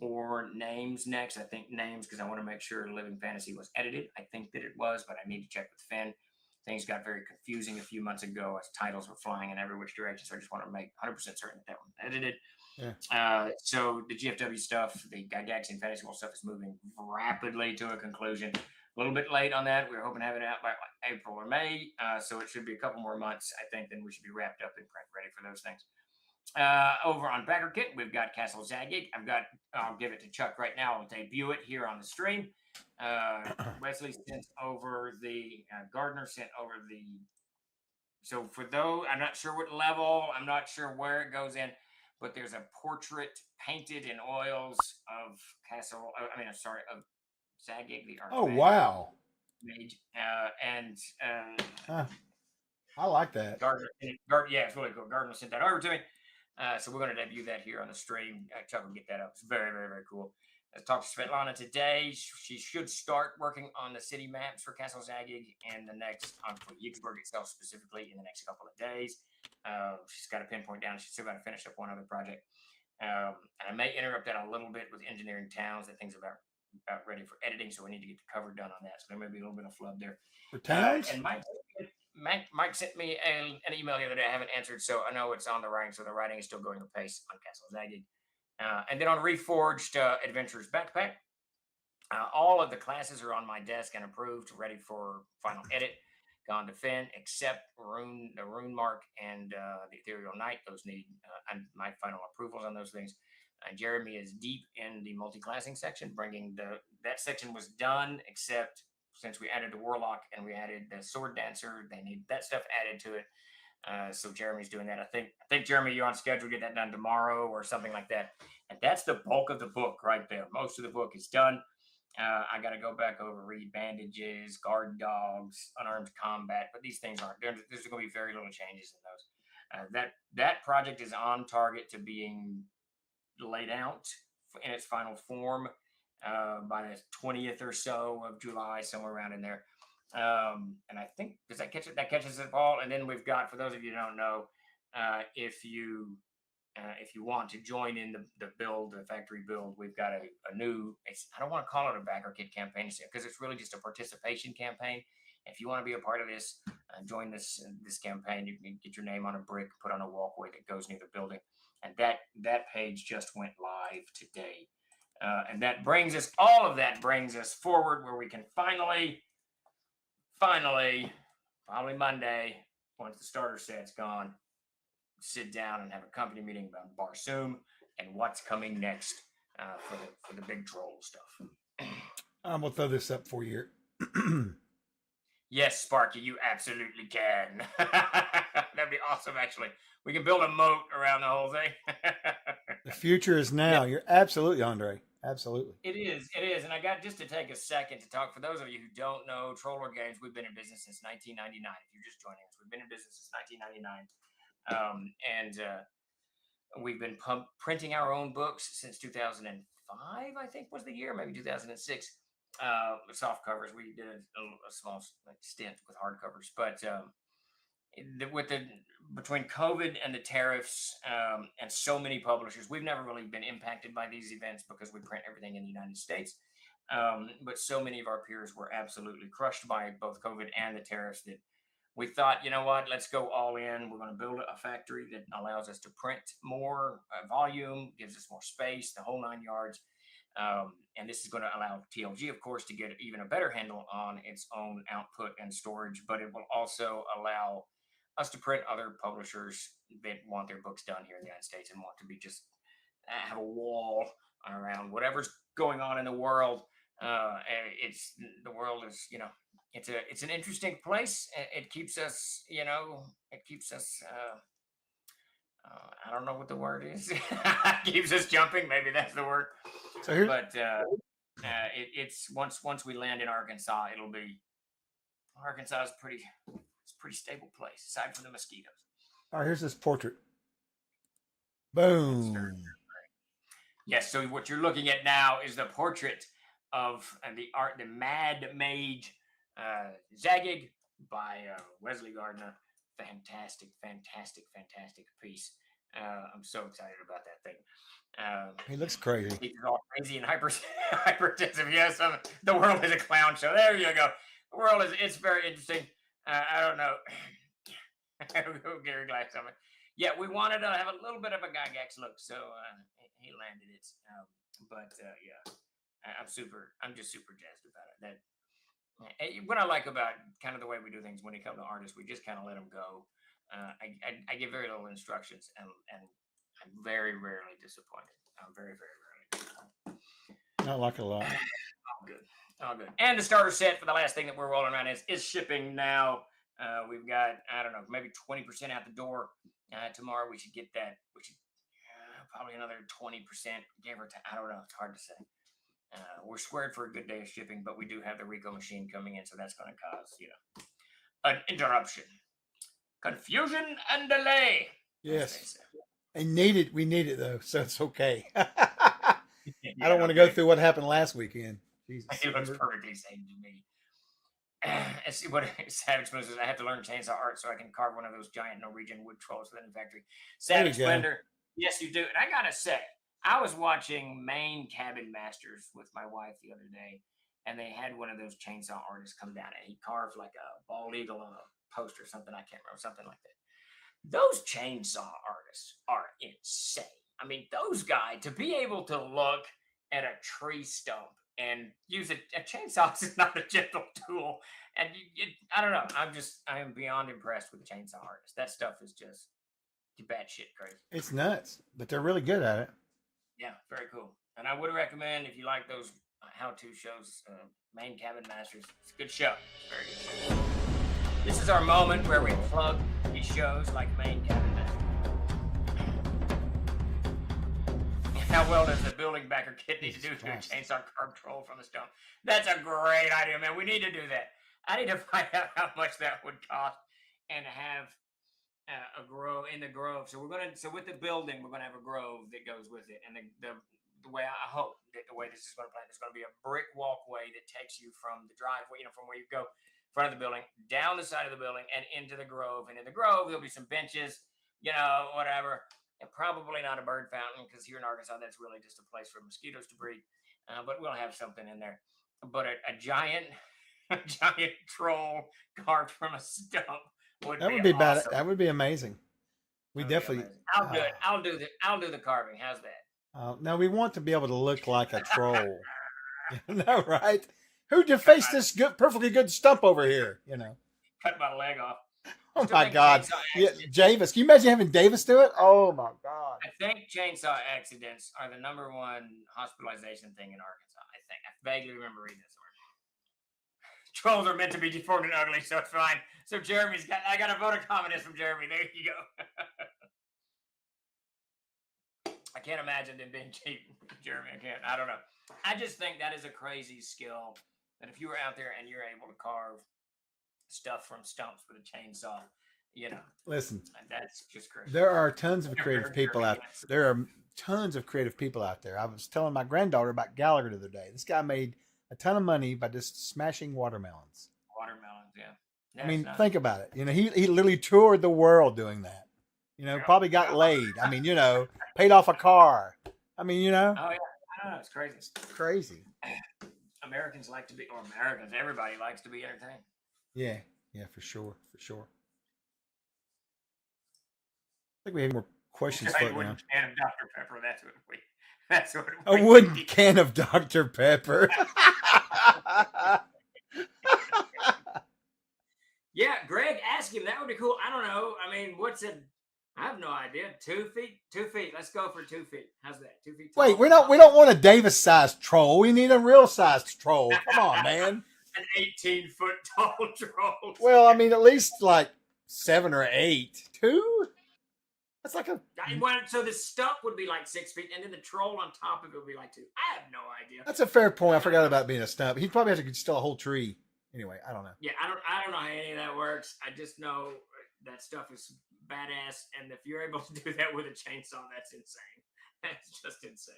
or Names next. I think Names because I want to make sure Living Fantasy was edited. I think that it was, but I need to check with Finn. Things got very confusing a few months ago as titles were flying in every which direction. So I just want to make 100% certain that one edited. Yeah. So the GFW stuff, the Gygaxian Fantasy World stuff is moving rapidly to a conclusion. A little bit late on that. We were hoping to have it out by April or May. So it should be a couple more months, I think, then we should be wrapped up in print, ready for those things. Over on Backer Kit, we've got Castle Zagig. I'll give it to Chuck right now. I'll debut it here on the stream. Wesley sent over Gardner sent over so for those, I'm not sure what level, I'm not sure where it goes in, but there's a portrait painted in oils of of Zagig, the archmage. Oh, wow. Mage. I like that. Gardner, yeah, it's really cool. Gardner sent that over to me. So we're going to debut that here on the stream. Chuck will get that up. It's very, very, very cool. I talked to Svetlana today. She should start working on the city maps for Castle Zagig and for Yigsburg itself specifically in the next couple of days. She's got to pinpoint down. She's still got to finish up one other project. And I may interrupt that a little bit with engineering towns. That thing's about ready for editing, so we need to get the cover done on that. So there may be a little bit of flub there. For towns? And Mike sent me an email the other day I haven't answered, so I know it's on the writing, so the writing is still going apace on Castle Zagig. And then on Reforged Adventures Backpack, all of the classes are on my desk and approved, ready for final edit. Gone to Finn, except the Rune Mark and the Ethereal Knight. Those need my final approvals on those things. Jeremy is deep in the multi-classing section, that section was done, except since we added the Warlock and we added the Sword Dancer, they need that stuff added to it. So Jeremy's doing that. I think Jeremy, you're on schedule to get that done tomorrow or something like that. And that's the bulk of the book right there. Most of the book is done. I got to go back over, read Bandages, Guard Dogs, Unarmed Combat, but these things there's going to be very little changes in those. That project is on target to being laid out in its final form by the 20th or so of July, somewhere around in there. And I think that catches it all. And then we've got, for those of you who don't know, if you want to join in the factory build, we've got a new, I don't want to call it a Backer Kit campaign because it's really just a participation campaign. If you want to be a part of this, join this campaign, you can get your name on a brick, put on a walkway that goes near the building. And that page just went live today. And all of that brings us forward where we can finally, probably Monday, once the starter set's gone, sit down and have a company meeting about Barsoom and what's coming next for the big troll stuff. I'm going to throw this up for you. Yes, Sparky, you absolutely can. That'd be awesome, actually. We can build a moat around the whole thing. The future is now. You're absolutely, Andre. Absolutely. It is. And I got just to take a second to talk. For those of you who don't know, Troller Games, we've been in business since 1999. If you're just joining us, we've been in business since 1999. And we've been printing our own books since 2005, I think was the year, maybe 2006. Soft covers. We did a small stint with hardcovers, but between COVID and the tariffs and so many publishers, we've never really been impacted by these events because we print everything in the United States. But so many of our peers were absolutely crushed by both COVID and the tariffs that we thought, you know what, let's go all in. We're going to build a factory that allows us to print more volume, gives us more space, the whole 9 yards. And this is going to allow TLG, of course, to get even a better handle on its own output and storage, but it will also allow us to print other publishers that want their books done here in the United States and want to be just have a wall around whatever's going on in the world. It's the world is, it's an interesting place. It keeps us, it keeps us. I don't know what the word is. Keeps us jumping. Maybe that's the word. So here's But it's once we land in Arkansas, it'll be Arkansas is it's a pretty stable place aside from the mosquitoes. all right. Here's this portrait. Boom. Yes. So what you're looking at now is the portrait of the Mad Mage Zaggig by Wesley Gardner. Fantastic piece. I'm so excited about that thing. He looks crazy. He's all crazy and hypertensive. Yes, the world is a clown show. There you go. The world it's very interesting. I don't know. Gary Glass on it. Yeah, we wanted to have a little bit of a Gygax look, so he landed it. Yeah, I'm just super jazzed about it. What I like about kind of the way we do things when it comes to artists, we just kind of let them go. I give very little instructions, and I'm very rarely disappointed. I'm very rarely disappointed. I like it a lot. All good. And the starter set for the last thing that we're rolling around is shipping now. We've got, I don't know, maybe 20% out the door. Tomorrow we should get that. We should probably another 20%, give or take. I don't know. It's hard to say. We're squared for a good day of shipping, but we do have the Rico machine coming in, so that's going to cause, an interruption, confusion, and delay. Yes. We need it though, so it's okay. I don't want to go through what happened last weekend. Jesus. It looks perfectly sane to me. Let's see what Savage Smooth says. I have to learn chainsaw art so I can carve one of those giant Norwegian wood trolls for the new factory. Savage Splendor. Yes, you do. And I gotta say, I was watching Maine Cabin Masters with my wife the other day, and they had one of those chainsaw artists come down, and he carved like a bald eagle on a post or something. I can't remember, something like that. Those chainsaw artists are insane. I mean, those guys, to be able to look at a tree stump and use a chainsaw is not a gentle tool. And I don't know. I am beyond impressed with the chainsaw artists. That stuff is just batshit crazy. It's nuts, but they're really good at it. Yeah, very cool. And I would recommend, if you like those how-to shows, Maine Cabin Masters. It's a good show. It's a very good show. This is our moment where we plug these shows like Maine Cabin Masters. How well does the building backer kid need to do to chainsaw carve troll from the stone? That's a great idea, man. We need to do that. I need to find out how much that would cost and have a grove in the grove. So with the building, we're gonna have a grove that goes with it. And the way I hope that the way this is gonna play, there's gonna be a brick walkway that takes you from the driveway, from where you go in front of the building, down the side of the building, and into the grove. And in the grove, there'll be some benches, whatever. And probably not a bird fountain, because here in Arkansas, that's really just a place for mosquitoes to breed. But we'll have something in there. But a giant troll carved from a stump would be awesome. That would be amazing. We definitely. I'll do it. I'll do the carving. How's that? Now we want to be able to look like a troll. No, right? Who defaced this perfectly good stump over here? Cut my leg off. Oh my God! Yeah, Davis. Can you imagine having Davis do it? Oh my God! I think chainsaw accidents are the number one hospitalization thing in Arkansas. I vaguely remember reading this somewhere. Trolls are meant to be deformed and ugly, so it's fine. So I got a vote of confidence from Jeremy. There you go. I can't imagine them being cheap, Jeremy. I don't know. I just think that is a crazy skill. That if you were out there and you're able to carve stuff from stumps with a chainsaw, Listen, that's just crazy. There are tons of creative people out there. Are tons of creative people out there. I was telling my granddaughter about Gallagher the other day. This guy made a ton of money by just smashing watermelons. Yeah. I mean, think about it. He literally toured the world doing that. Probably got laid. I mean, paid off a car. I mean, Oh yeah, I know, it's crazy. It's crazy. Americans, everybody likes to be entertained. Yeah. Yeah, for sure. For sure. I think we have more questions Giant floating wooden around. can of Dr. Pepper. That's what A we wooden need. can of Dr. Pepper. Yeah, Greg, ask him. That would be cool. I don't know. I mean, what's it? I have no idea. 2 feet. 2 feet. Let's go for 2 feet. How's that? 2 feet tall. Wait, we don't want a Davis-sized troll. We need a real-sized troll. Come on, man. An 18-foot tall troll. Well, I mean, at least like 7 or 8. 2? That's like a. So the stump would be like 6 feet, and then the troll on top of it would be like 2. I have no idea. That's a fair point. I forgot about being a stump. He'd probably have to steal a whole tree. Anyway, I don't know. Yeah, I don't know how any of that works. I just know that stuff is badass, and if you're able to do that with a chainsaw, that's insane. That's just insane.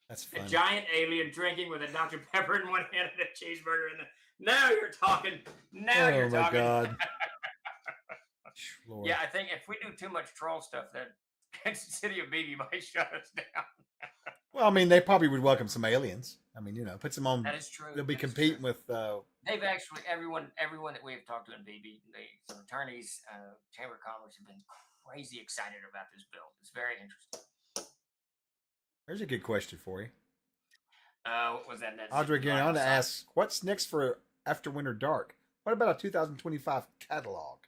That's funny. A giant alien drinking with a Dr. Pepper in one hand and a cheeseburger in the. Now you're talking. Now you're talking. Oh my God. Yeah, I think if we do too much troll stuff, that Kansas City of BB might shut us down. Well, I mean, they probably would welcome some aliens. I mean, put some on. That is true. They'll be competing with. They've actually everyone that we have talked to in BB, some attorneys, Chamber of Commerce have been crazy excited about this bill. It's very interesting. There's a good question for you. What was that? Audrey Guarana asks, "What's next for After Winter Dark? What about a 2025 catalog?"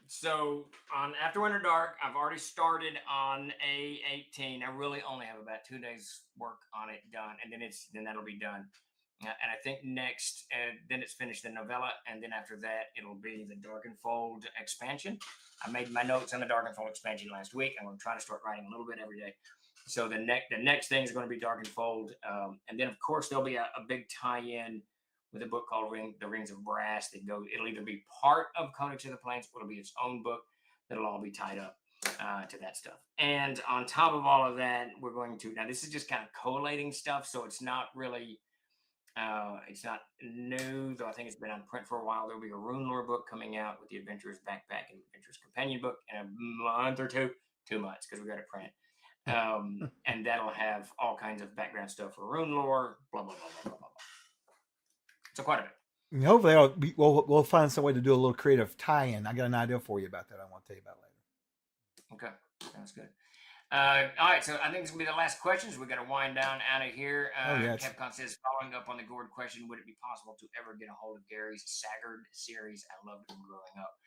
So on After Winter Dark, I've already started on A18. I really only have about 2 days work on it done, and then that'll be done. And I think next, then it's finished the novella, and then after that, it'll be the Darkenfold expansion. I made my notes on the Darkenfold expansion last week. I'm going to try to start writing a little bit every day. So the next thing is going to be Darkenfold, and then of course there'll be a big tie-in with a book called The Rings of Brass. It'll either be part of Codex of the Plains, or it'll be its own book that'll all be tied up to that stuff. And on top of all of that, we're going to now. This is just kind of collating stuff, so it's not really. It's not new, though I think it's been on print for a while. There'll be a Rune Lore book coming out with the Adventurer's Backpack and Adventurer's Companion book in a month or 2 months, because we got to print. And that'll have all kinds of background stuff for Rune Lore, blah, blah, blah, blah, blah, blah. So quite a bit. And hopefully, we'll find some way to do a little creative tie-in. I got an idea for you about that. I want to tell you about later. Okay, sounds good. All right, so I think this will be the last questions. We got to wind down out of here. Capcom says, following up on the Gord question, would it be possible to ever get a hold of Gary's Saggard series? I loved him growing up.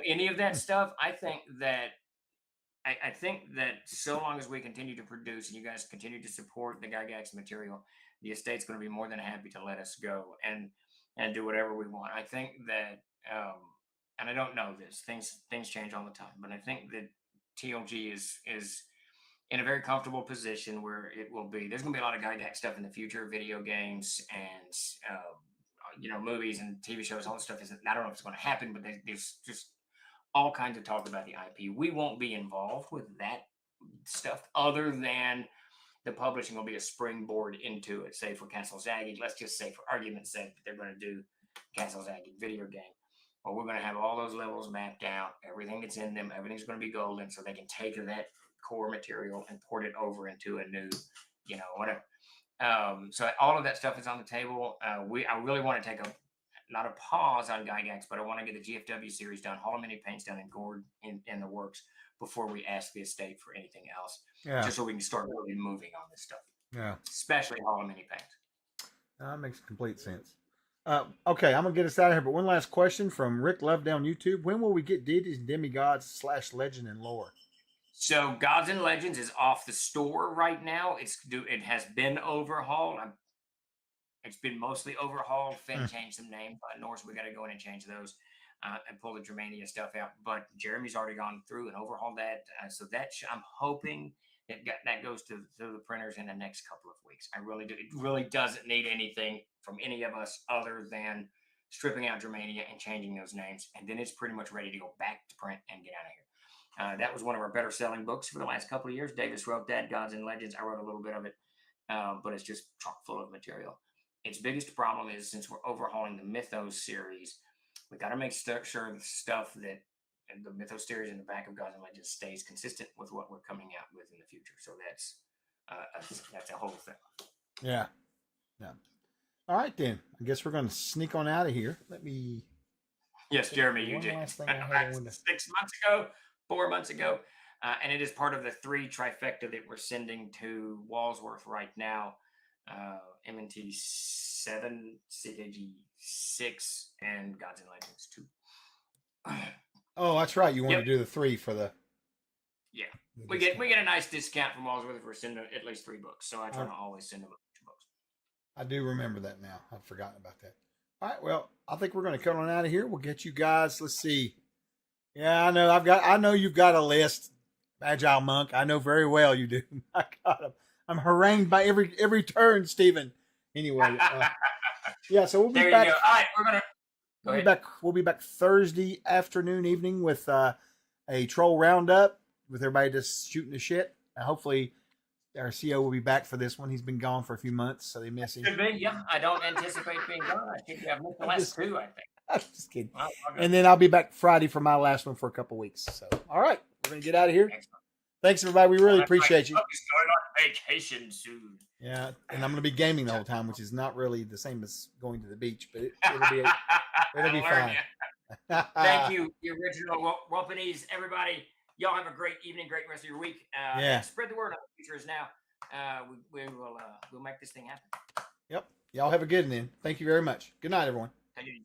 Any of that stuff. I think that so long as we continue to produce and you guys continue to support the Gygax material, the estate's going to be more than happy to let us go and do whatever we want. I think that, and I don't know this, things change all the time, but I think that TLG is in a very comfortable position where there's going to be a lot of Gygax stuff in the future, video games and movies and TV shows. All this stuff I don't know if it's going to happen, but there's just all kinds of talk about the IP. We won't be involved with that stuff other than the publishing will be a springboard into it. Say for Castle Zagging, let's just say for argument's sake that they're going to do Castle Zagging video game. Well, we're going to have all those levels mapped out, everything that's in them, everything's going to be golden, so they can take that core material and port it over into a new, whatever. So all of that stuff is on the table. I really want to take not a pause on Gygax, but I want to get the GFW series done, Hall of Many Paints done, and Gord in the works before we ask the estate for anything else. Yeah. Just so we can start really moving on this stuff. Yeah. Especially Hall of Many Paints. That makes complete sense. Okay, I'm going to get us out of here, but one last question from Rick Lovedown on YouTube. When will we get Deities and Demigods / Legend and Lore? So Gods and Legends is off the store right now. It has been overhauled. It's been mostly overhauled. Finn changed some names. Norse, we got to go in and change those and pull the Germania stuff out. But Jeremy's already gone through and overhauled that. So I'm hoping that goes to the printers in the next couple of weeks. I really do. It really doesn't need anything from any of us other than stripping out Germania and changing those names. And then it's pretty much ready to go back to print and get out of here. That was one of our better selling books for the last couple of years. Davis wrote that, Gods and Legends. I wrote a little bit of it, but it's just chock full of material. Its biggest problem is, since we're overhauling the Mythos series, we got to make sure the stuff that the Mythos series in the back of Gods and Legends stays consistent with what we're coming out with in the future. So that's a whole thing. Yeah. All right, then. I guess we're going to sneak on out of here. Let me. Yes, Jeremy, you One did. last thing I had About on the. 6 months ago, 4 months ago. And it is part of the 3 trifecta that we're sending to Walsworth right now. M&T 7, CKG 6, and Gods and Legends 2. Oh, that's right. You wanted Yep. to do the 3 for the. Yeah. We get a nice discount from Walsworth if we're sending at least 3 books. So I try to always send them 2 books. I do remember that now. I've forgotten about that. All right. Well, I think we're going to cut on out of here. We'll get you guys. Let's see. Yeah, I know. I know you've got a list, Agile Monk. I know very well you do. My God, I'm harangued by every turn, Stephen. Anyway, yeah. So we'll be There back. you go. All right, we're gonna. We'll be back. We'll be back Thursday afternoon, evening with a troll roundup with everybody just shooting the shit. And hopefully, our CO will be back for this one. He's been gone for a few months, so they miss him. Could be. Yeah, I don't anticipate being gone. I think we have the last 2. I think. I'm just kidding. Well, And then I'll be back Friday for my last one for a couple weeks. So, all right, we're gonna get out of here. Excellent. Thanks, everybody. We really appreciate you. Going on vacation soon. Yeah, and I'm gonna be gaming the whole time, which is not really the same as going to the beach, but it'll be fine. Thank you, the original Wapanese. Everybody, y'all have a great evening, great rest of your week. Yeah. And spread the word on the futures now. We'll make this thing happen. Yep. Y'all have a good one then. Thank you very much. Good night, everyone. Thank you.